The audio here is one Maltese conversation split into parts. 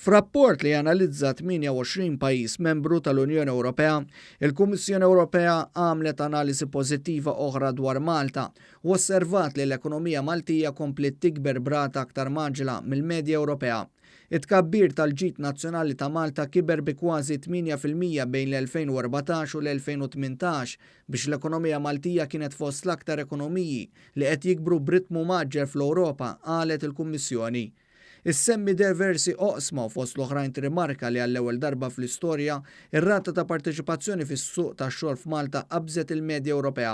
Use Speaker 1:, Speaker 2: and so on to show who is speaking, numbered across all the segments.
Speaker 1: F'rapport li analizza 28 pajjiż membru tal-Unjoni Ewropea, il-Kummissjoni Ewropea għamlet analiżi pożittiva oħra dwar Malta u osservat li l-ekonomija Maltija komplet tikber brata aktar maġla mill-medja Ewropea. It-tkabbir tal-ġid nazzjonali ta' Malta kiber bi kważi 8% bejn l-2014 u l-2018 biex l-ekonomija Maltija kienet fost l-aktar ekonomiji li qed jikbru b'ritmu maġġer fl-Ewropa, qalet il-Kummissjoni. Issemmi diversi oqsma u fost l-oħrajn trimarka li għall-ewwel darba fl-istorja ir-rata ta' parteċipazzjoni fis-suq tax-xogħol f'Malta qabżet il-medja Ewropea.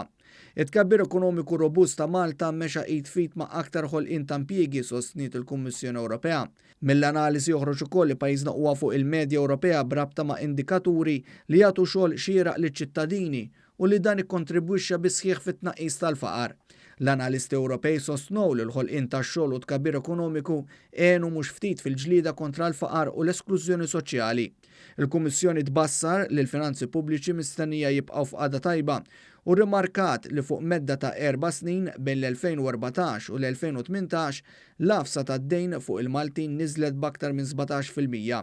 Speaker 1: It-tkabbir ekonomiku robust ta' Malta mexa id fit ma' aktar ħolqien ta' impjiegi sostniet il-Kummissjoni Ewropea. Mill-analiżi joħroġ ukoll li pajjiżna huwa fuq il-medja Ewropea brabta ma' indikaturi li jagħtu xogħol xieraq liċ-ċittadini u li dan ikkontribwixxa bis-sħiħ fit-tnaqqis tal-faqar. L-analisti Ewropej sostnow li l-ħolqien tax-xogħol u tkabbir ekonomiku għenu mhux ftit fil-ġlieda kontra l-faqar u l-esklużjoni soċjali. Il-Kummissjoni tbassar li l-finanzi pubbliċi mistennija jibqgħu f'qagħda tajba u rimarkat li fuq medda ta' 4 snin bejn l-2014 u l-2018 l-afsa tad-dejn fuq il-Maltin niżlet b'aktar minn 17%.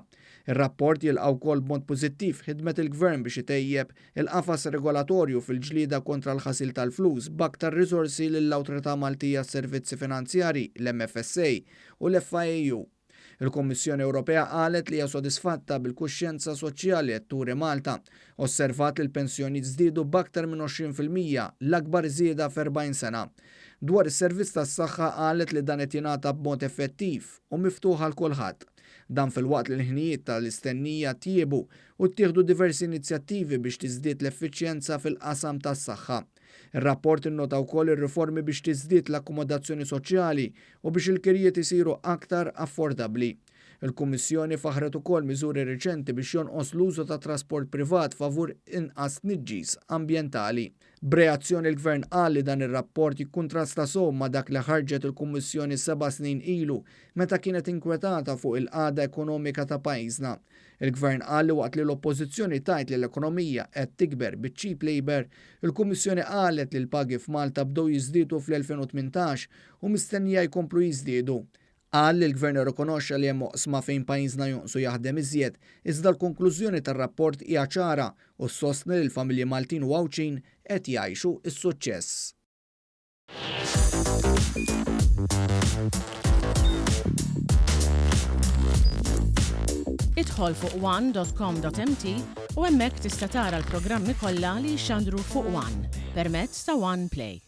Speaker 1: Ir-rapport jilqgħu wkoll b'mod pożittiv ħidmet il-Gvern biex itejjeb il-qafas regolatorju fil-ġlieda kontra l-ħasil tal-flus b'aktar riżorsi lill-Awtorità Maltija s-Servizzi Finanzjarji, l-MFSA u l-FIAU. Il-Kommissjoni Ewropea qalet li hija sodisfatta bil-kuxjenza soċjali qed turi Malta, osservat li l-pensjoni żdiedu b'aktar minn 20% l-akbar żieda f'40 sena. Dwar is-servizz tas-saħħa qalet li dan qed jingħata b'mod effettiv u miftuħ għal kulħadd. Dan fil-waqt li l-ħinijiet tal-istennija tjiebu u ttieħdu diversi inizjattivi biex tiżdied l-effiċjenza fil-qasam tas-saħħa. Ir-rapport innota wkoll ir-riformi biex tiżdied l-akkomodazzjoni soċjali u biex il-kirjiet isiru aktar affordabbli. Il-Kummissjoni faħret ukoll miżuri riċenti biex jonqos l-użu ta' trasport privat favur inqas tniġġis ambjentali. B'reazzjoni l-Gvern qal li dan ir-rapport jikkuntrasta sew ma' dak li ħarġet il-Kummissjoni 7 snin ilu meta kienet inkwetata fuq il-qagħda ekonomika ta' pajjiżna. Il-Gvern qal li waqt li l-Oppożizzjoni tajt li l-ekonomija qed tikber biċ-cheap labor, il-Kummissjoni qalet li l-pagi f'Malta bdew jiżdiedu fl-2018 u mistennija jkomplu jiżdiedu. Qal li l-Gvern irrikonoxxa li hemm oqsma fejn pajjiżna jonqsu jaħdem iżjed, iżda l-konklużjoni tar-rapport hija ċara u ssostni li l-familji Maltin u Għawċin qed jgħixu s-suċċess.
Speaker 2: Idħol fuq one.com.mt u hemmhekk tista' tara l-programmi kollha li jxandru fuq One permezz ta' One Play.